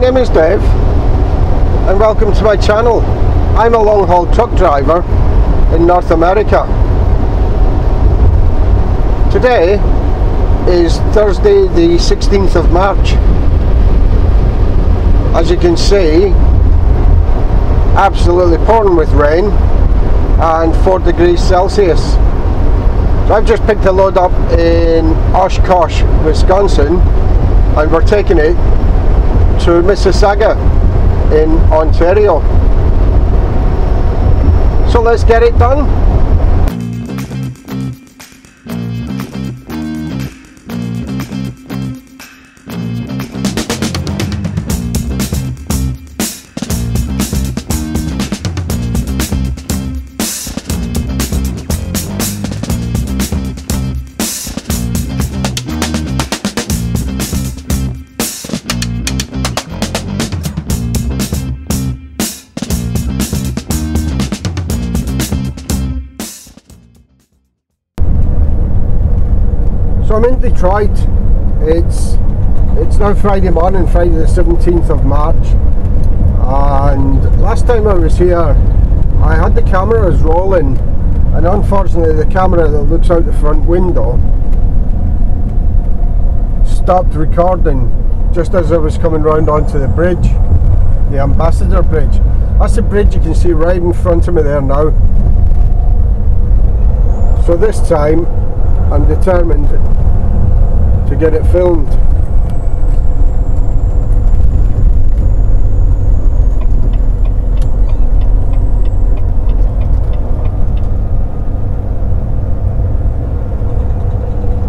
name is Dave and welcome to my channel. I'm a long-haul truck driver in North America. Today is Thursday the 16th of March. As you can see, absolutely pouring with rain and 4 degrees Celsius. So I've just picked a load up in Oshkosh, Wisconsin, and we're taking it to Mississauga in Ontario. So let's get it done. So I'm in Detroit. It's now Friday morning, Friday the 17th of March, and last time I was here I had the cameras rolling, and unfortunately the camera that looks out the front window stopped recording just as I was coming round onto the bridge, the Ambassador Bridge. That's the bridge you can see right in front of me there now. So this time I'm determined to get it filmed.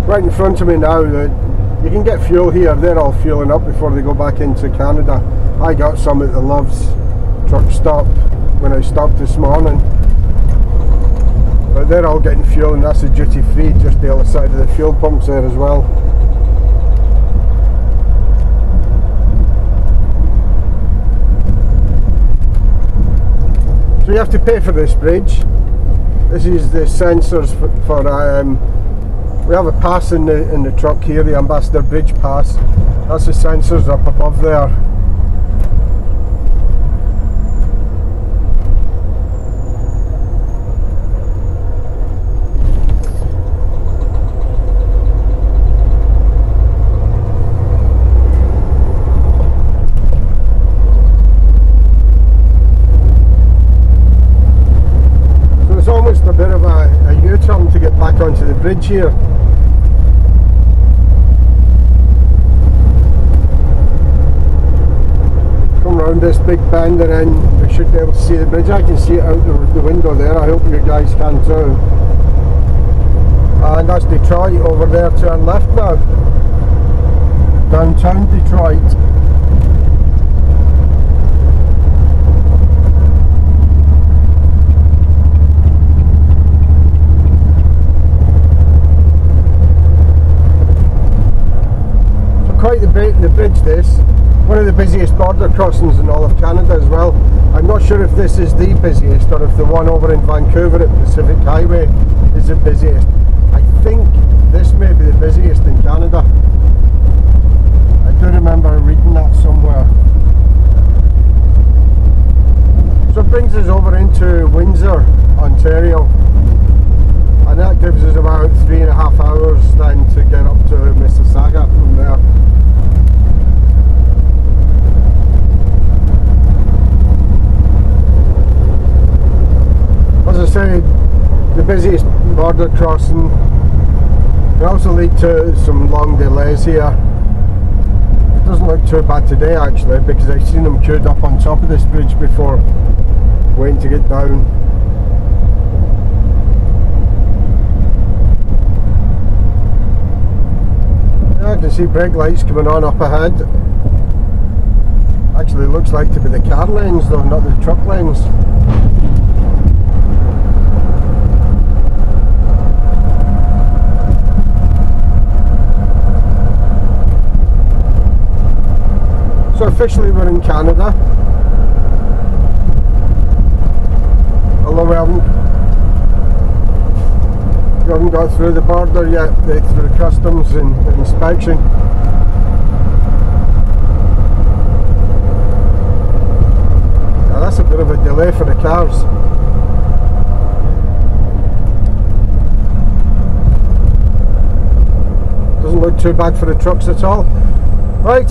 Right in front of me now, you can get fuel here. They're all fueling up before they go back into Canada. I got some at the Love's truck stop when I stopped this morning. But they're all getting fuel, and that's the duty free just the other side of the fuel pumps there as well. So you have to pay for this bridge. This is the sensors for we have a pass in the truck here, the Ambassador Bridge Pass. That's the sensors up above there. A bit of a U-turn to get back onto the bridge here. Come round this big bend and then we should be able to see the bridge. I can see it out the window there. I hope you guys can too. And that's Detroit over there. Turn left now. Downtown Detroit. Quite the bridge this, one of the busiest border crossings in all of Canada as well. I'm not sure if this is the busiest or if the one over in Vancouver at Pacific Highway is the busiest. I think this may be the busiest in Canada. I do remember reading that somewhere. So it brings us over into Windsor, Ontario, and that gives us about 3.5 hours then to get up to Mississauga from there. As I say, the busiest border crossing can also lead to some long delays here. It doesn't look too bad today actually, because I've seen them queued up on top of this bridge before, waiting to get down. I can see brake lights coming on up ahead. Actually looks like to be the car lanes though, not the truck lanes. So officially we're in Canada, although we haven't got through the border yet, through customs and inspection. that's a bit of a delay for the cars. Doesn't look too bad for the trucks at all. Right,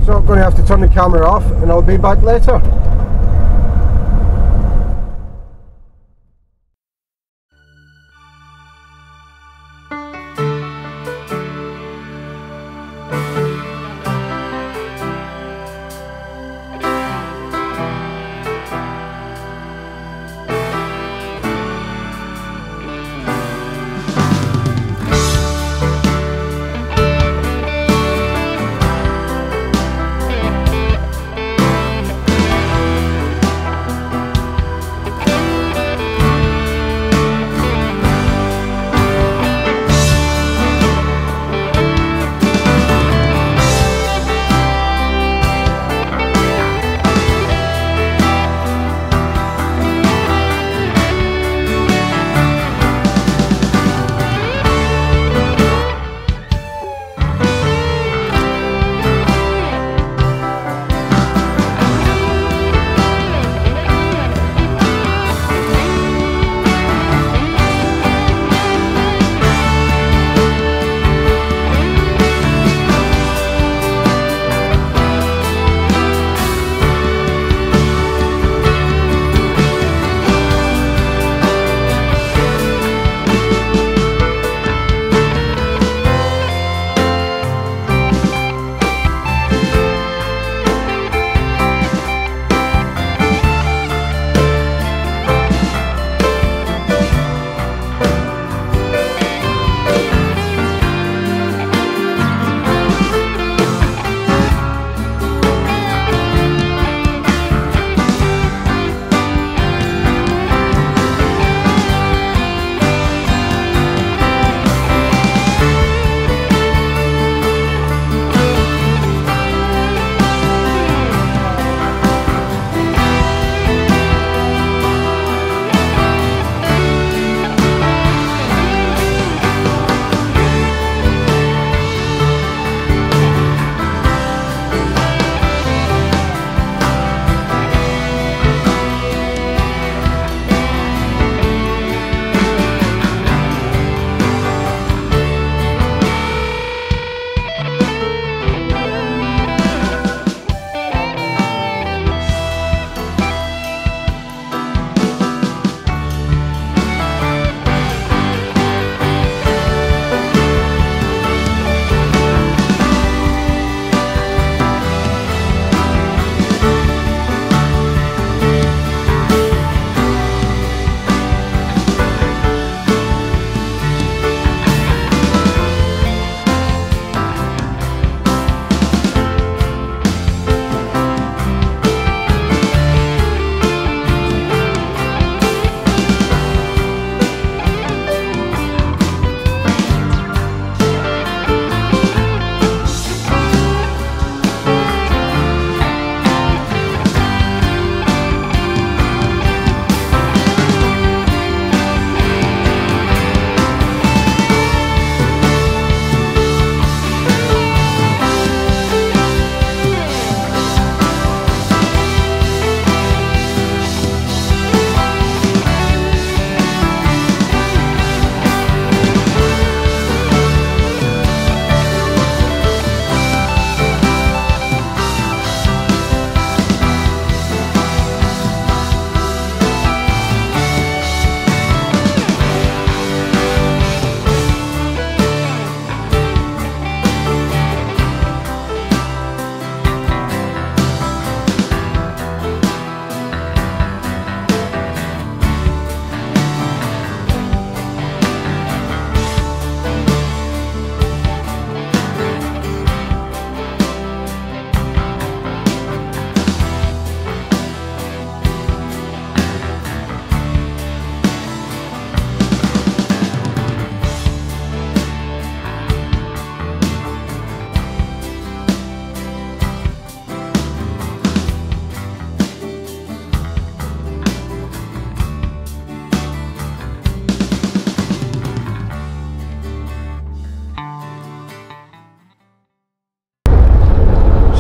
so I'm going to have to turn the camera off and I'll be back later.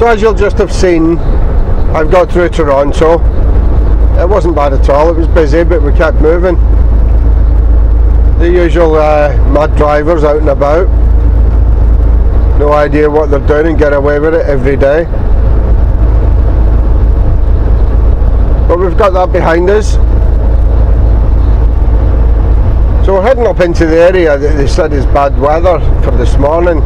So as you'll just have seen, I've got through Toronto. It wasn't bad at all. It was busy, but we kept moving. The usual mad drivers out and about. No idea what they're doing and get away with it every day. But we've got that behind us. So we're heading up into the area that they said is bad weather for this morning.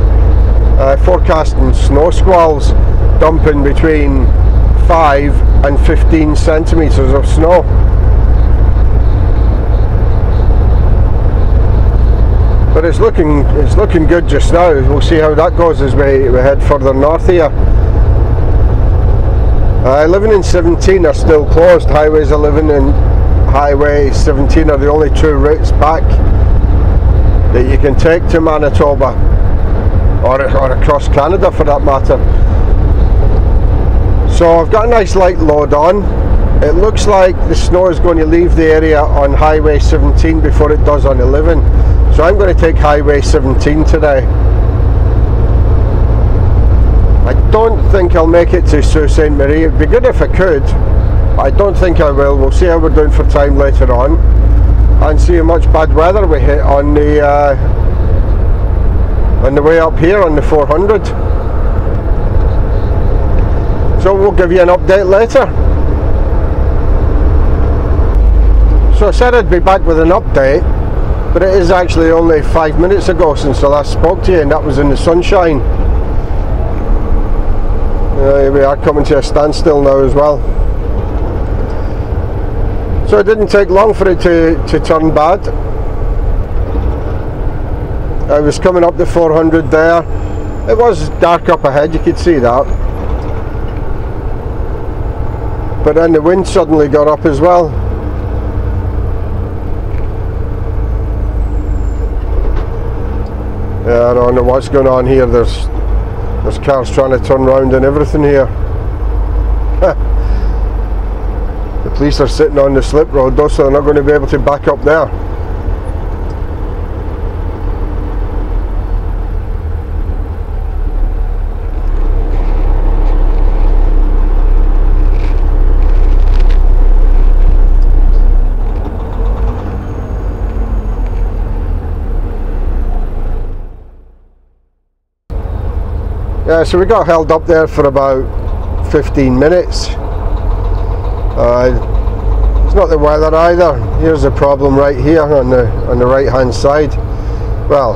Forecasting snow squalls dumping between 5 and 15 centimetres of snow. But it's looking good just now. We'll see how that goes as we head further north here. 11 and 17 are still closed. Highways 11 and Highway 17 are the only two routes back that you can take to Manitoba, or across Canada for that matter. So I've got a nice light load on. It looks like the snow is going to leave the area on Highway 17 before it does on 11. So I'm going to take Highway 17 today. I don't think I'll make it to Sault Ste. Marie. It'd be good if I could. I don't think I will. We'll see how we're doing for time later on, and see how much bad weather we hit on the way up here on the 400. So we'll give you an update later. So I said I'd be back with an update, but it is actually only 5 minutes ago since I last spoke to you, and that was in the sunshine. Here we are coming to a standstill now as well. So it didn't take long for it to turn bad. I was coming up the 400 there. It was dark up ahead, you could see that. But then the wind suddenly got up as well. Yeah, I don't know what's going on here. There's cars trying to turn around and everything here. The police are sitting on the slip road though, so they're not going to be able to back up there. Yeah, so we got held up there for about 15 minutes. It's not the weather either. Here's the problem right here on the right hand side. Well,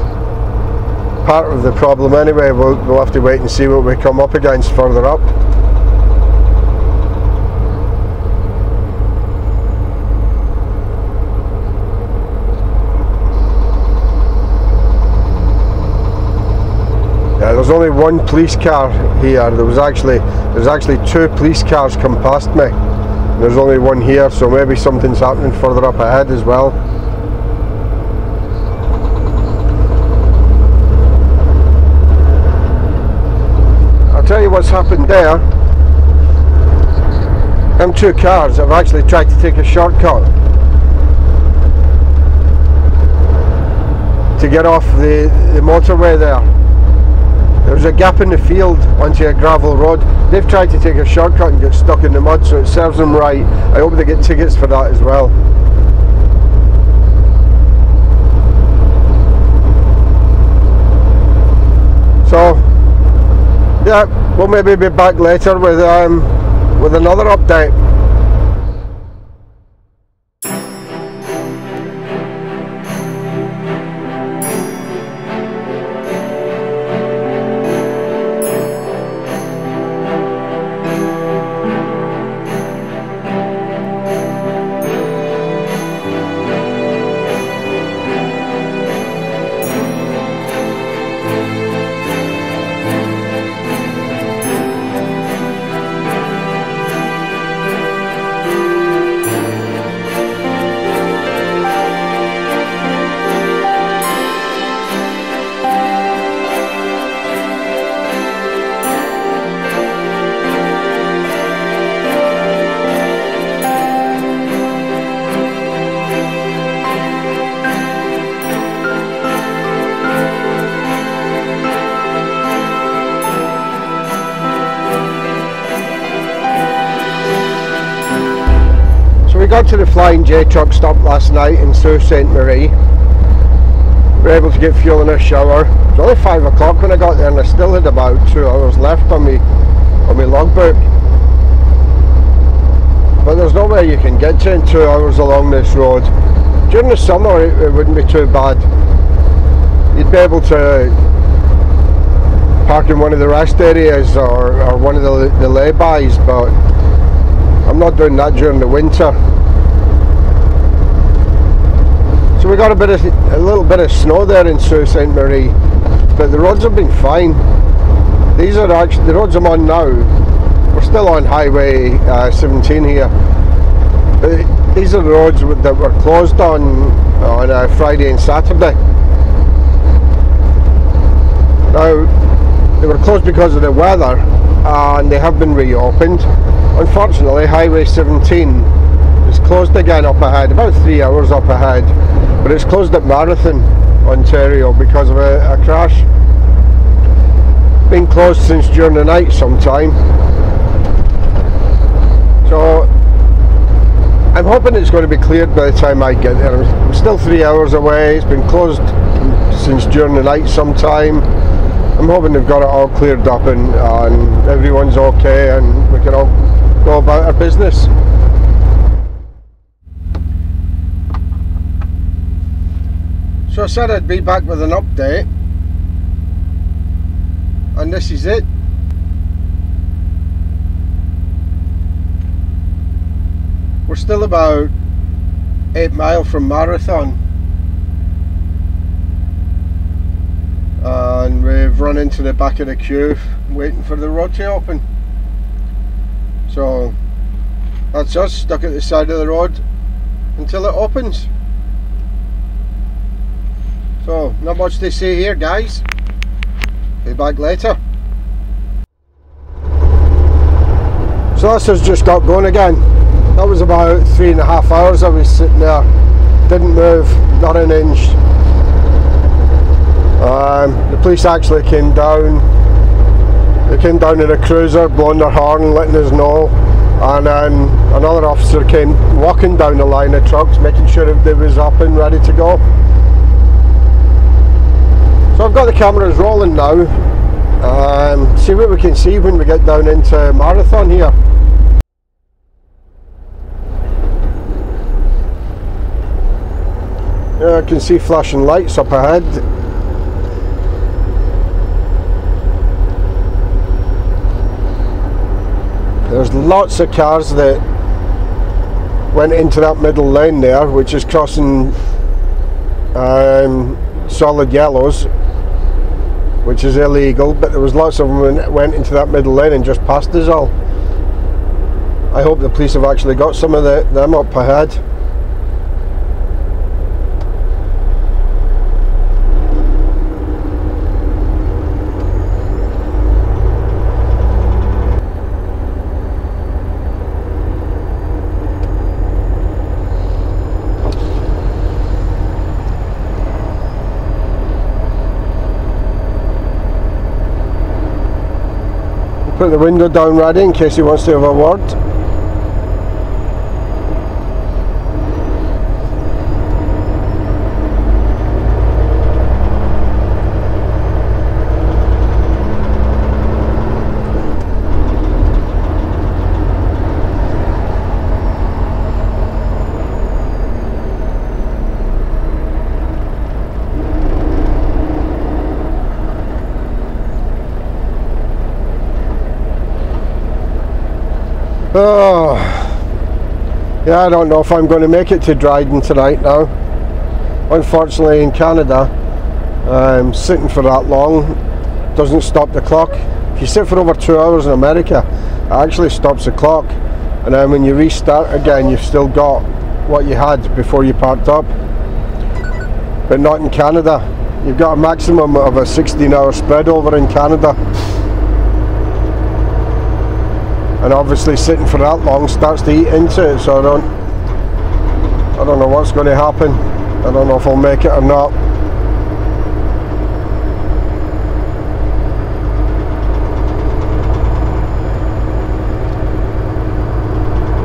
part of the problem anyway. We'll have to wait and see what we come up against further up. There's only one police car here. There's actually two police cars come past me. There's only one here, so maybe something's happening further up ahead as well. I'll tell you what's happened there. Them two cars have actually tried to take a shortcut to get off the motorway there. There's a gap in the field onto a gravel road. They've tried to take a shortcut and get stuck in the mud, so it serves them right. I hope they get tickets for that as well. So, yeah, we'll maybe be back later with another update. got to the Flying J truck stop last night in Sault Ste. Marie. We were able to get fuel in a shower. It was only 5 o'clock when I got there, and I still had about 2 hours left on my logbook. But there's no way you can get to in 2 hours along this road. During the summer it wouldn't be too bad. You'd be able to park in one of the rest areas or one of the lay-bys, but I'm not doing that during the winter. So we got a little bit of snow there in Sault Ste. Marie, but the roads have been fine. These are actually the roads I'm on now. We're still on Highway 17 here. These are the roads that were closed on Friday and Saturday. Now, they were closed because of the weather, and they have been reopened. Unfortunately, Highway 17 is closed again up ahead, about 3 hours up ahead, but it's closed at Marathon, Ontario, because of a crash. Been closed since during the night sometime. So I'm hoping it's going to be cleared by the time I get there. I'm still 3 hours away. It's been closed since during the night sometime. I'm hoping they've got it all cleared up and everyone's okay and we can all go about our business. So I said I'd be back with an update, and this is it. We're still about 8 miles from Marathon, and we've run into the back of the queue waiting for the road to open. So that's us stuck at the side of the road until it opens. So not much to say here, guys. Be back later. So this has just got going again. That was about 3.5 hours I was sitting there, didn't move, not an inch. The police actually came down. They came down in a cruiser, blowing their horn, letting us know, and then another officer came walking down the line of trucks, making sure they was up and ready to go. So I've got the cameras rolling now. See what we can see when we get down into Marathon here. Yeah, I can see flashing lights up ahead. There's lots of cars that went into that middle lane there, which is crossing solid yellows, which is illegal, but there was lots of them that went into that middle lane and just passed us all. I hope the police have actually got some of them up ahead. Put the window down ready in case he wants to have a word. Oh, yeah, I don't know if I'm going to make it to Dryden tonight now. Unfortunately, in Canada, sitting for that long doesn't stop the clock. If you sit for over 2 hours in America, it actually stops the clock, and then when you restart again, you've still got what you had before you parked up. But not in Canada. You've got a maximum of a 16-hour spread over in Canada. And obviously sitting for that long starts to eat into it, so I don't know what's going to happen. I don't know if I'll make it or not.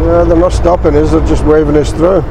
Yeah, they're not stopping us, they're just waving us through.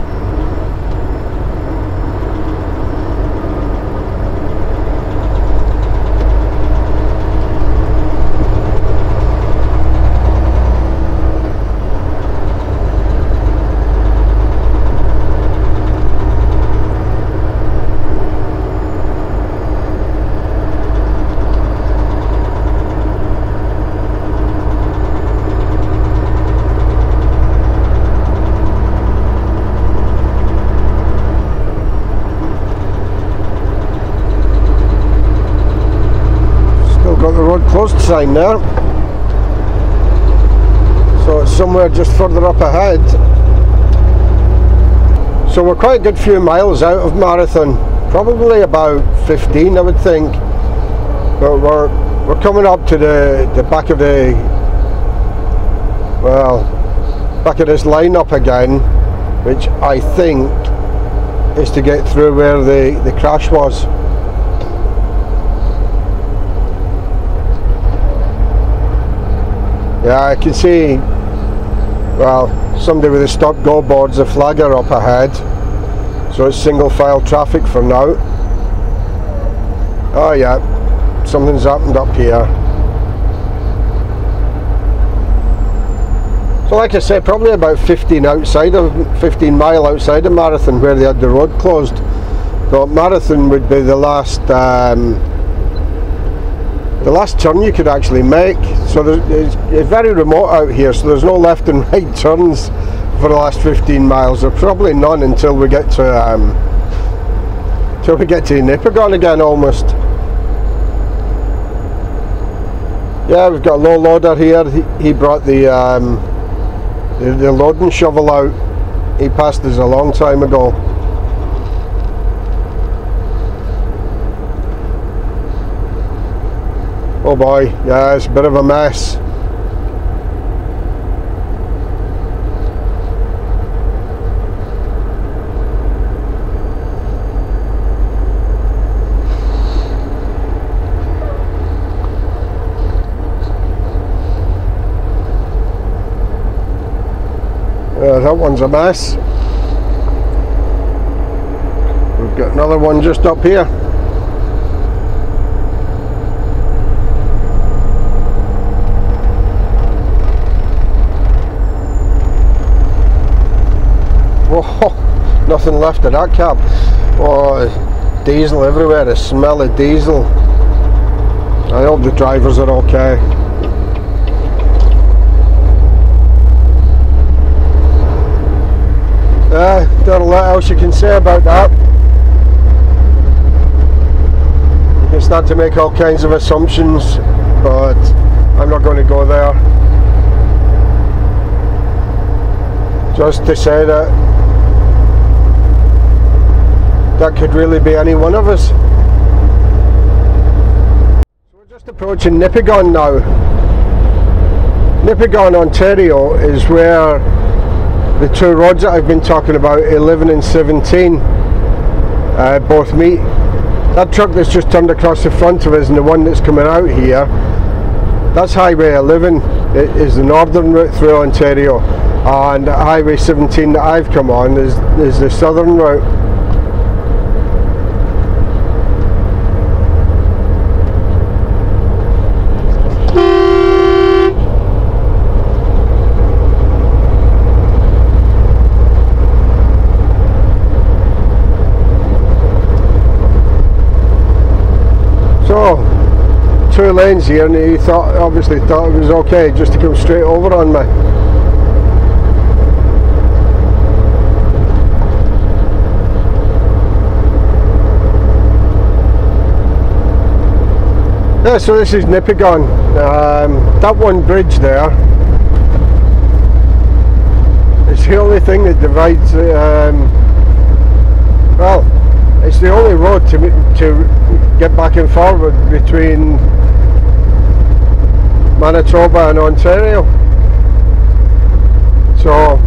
Closed sign there, so it's somewhere just further up ahead. So we're quite a good few miles out of Marathon, probably about 15 I would think, but we're coming up to the back of the, well, back of this line up again, which I think is to get through where the crash was. Yeah, I can see, well, somebody with a stop-go board's a flagger up ahead, so it's single file traffic for now. Oh yeah, something's happened up here. So like I said, probably about 15 mile outside of Marathon where they had the road closed. So Marathon would be the last turn you could actually make. So it's very remote out here, so there's no left and right turns for the last 15 miles. There's probably none until we get to Nipigon again almost. Yeah, we've got a low loader here. He brought the loading shovel out. He passed us a long time ago. Oh boy, yeah, it's a bit of a mess. That one's a mess. We've got another one just up here. Whoa, nothing left of that cab. Oh, diesel everywhere, the smell of diesel. I hope the drivers are okay. Not a lot else you can say about that. You can start to make all kinds of assumptions, but I'm not going to go there. Just to say that could really be any one of us. So we're just approaching Nipigon now. Nipigon, Ontario is where the two roads that I've been talking about, 11 and 17, both meet. That truck that's just turned across the front of us and the one that's coming out here, that's Highway 11. It is the northern route through Ontario, and Highway 17 that I've come on is the southern route. So, two lanes here, and he obviously thought it was okay just to come straight over on me. Yeah, so this is Nipigon. That one bridge there is the only thing that divides, well, it's the only road to get back and forward between Manitoba and Ontario. So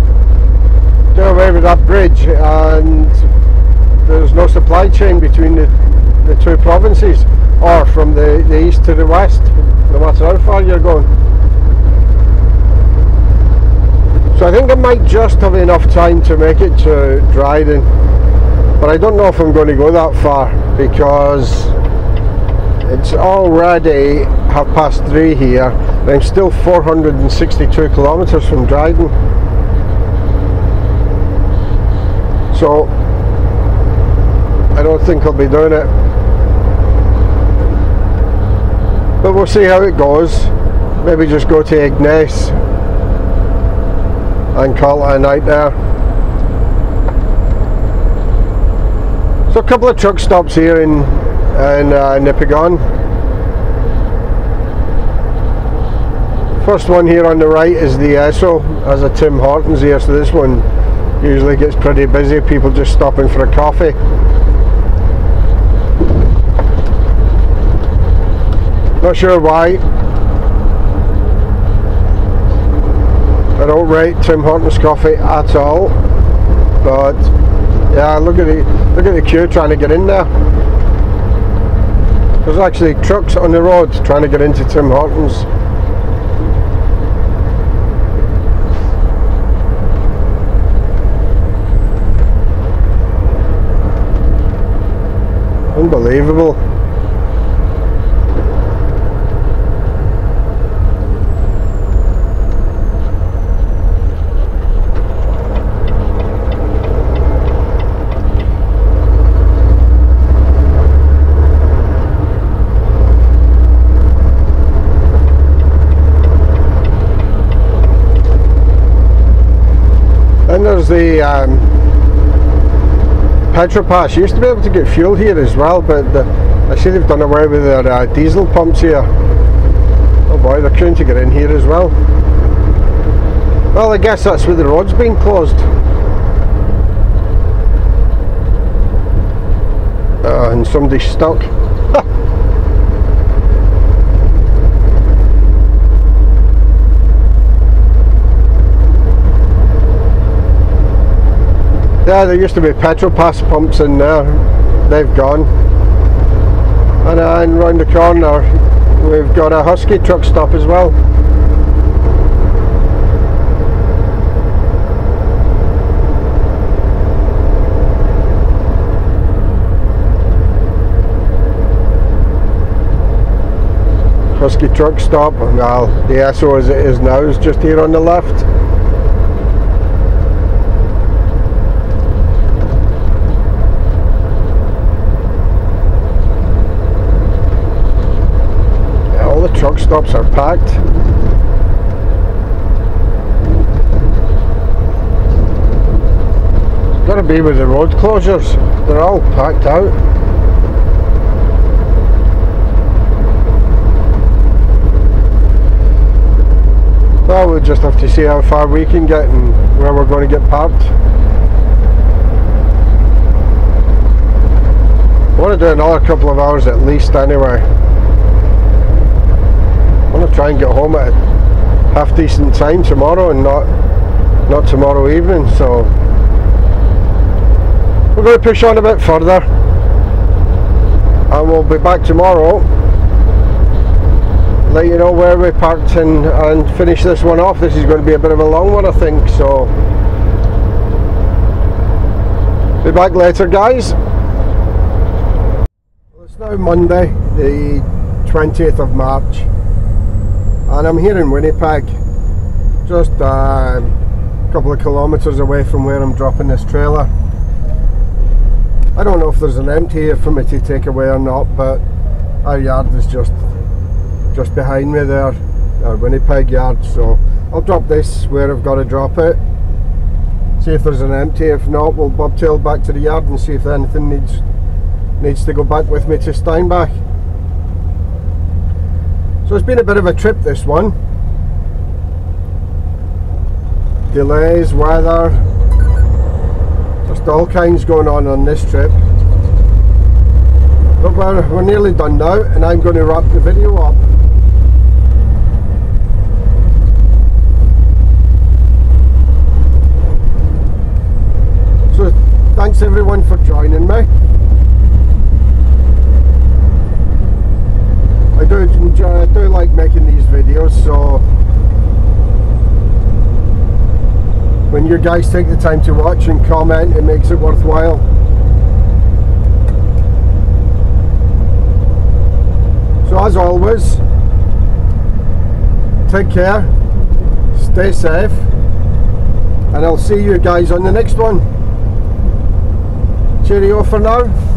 do away with that bridge and there's no supply chain between the two provinces, or from the east to the west, no matter how far you're going. So I think I might just have enough time to make it to Dryden, but I don't know if I'm going to go that far because it's already 3:30 here and I'm still 462 kilometres from Dryden. So I don't think I'll be doing it, but we'll see how it goes. Maybe just go to Ignace and call it a night there. So a couple of truck stops here in Nipigon. First one here on the right is the Esso, has a Tim Hortons here, so this one usually gets pretty busy, people just stopping for a coffee. Not sure why. I don't rate Tim Hortons coffee at all, but yeah, look at the queue trying to get in there. There's actually trucks on the road trying to get into Tim Hortons. Unbelievable. Then there's the Petropass. You used to be able to get fuel here as well, but I see they've done away with their diesel pumps here. Oh boy, they're trying to get in here as well. Well, I guess that's where the road's been closed. And somebody's stuck. Yeah, there used to be Petropass pumps in there, they've gone. And round the corner we've got a Husky truck stop as well. Husky truck stop, well, the Esso as it is now is just here on the left. Truck stops are packed. It's got to be with the road closures, they're all packed out. Well, we'll just have to see how far we can get and where we're going to get parked. I want to do another couple of hours at least anyway. I want to try and get home at a half decent time tomorrow and not tomorrow evening, so we're going to push on a bit further and we'll be back tomorrow, let you know where we parked and finish this one off. This is going to be a bit of a long one, I think, so be back later, guys. Well, it's now Monday the 20th of March and I'm here in Winnipeg, just a couple of kilometres away from where I'm dropping this trailer. I don't know if there's an empty here for me to take away or not, but our yard is just behind me there, our Winnipeg yard, so I'll drop this where I've got to drop it, see if there's an empty. If not, we'll bobtail back to the yard and see if anything needs to go back with me to Steinbach. So it's been a bit of a trip, this one. Delays, weather, just all kinds going on this trip. But we're nearly done now and I'm going to wrap the video up. So thanks everyone for joining me. I do like making these videos, so when you guys take the time to watch and comment, it makes it worthwhile. So as always, take care, stay safe, and I'll see you guys on the next one. Cheerio for now.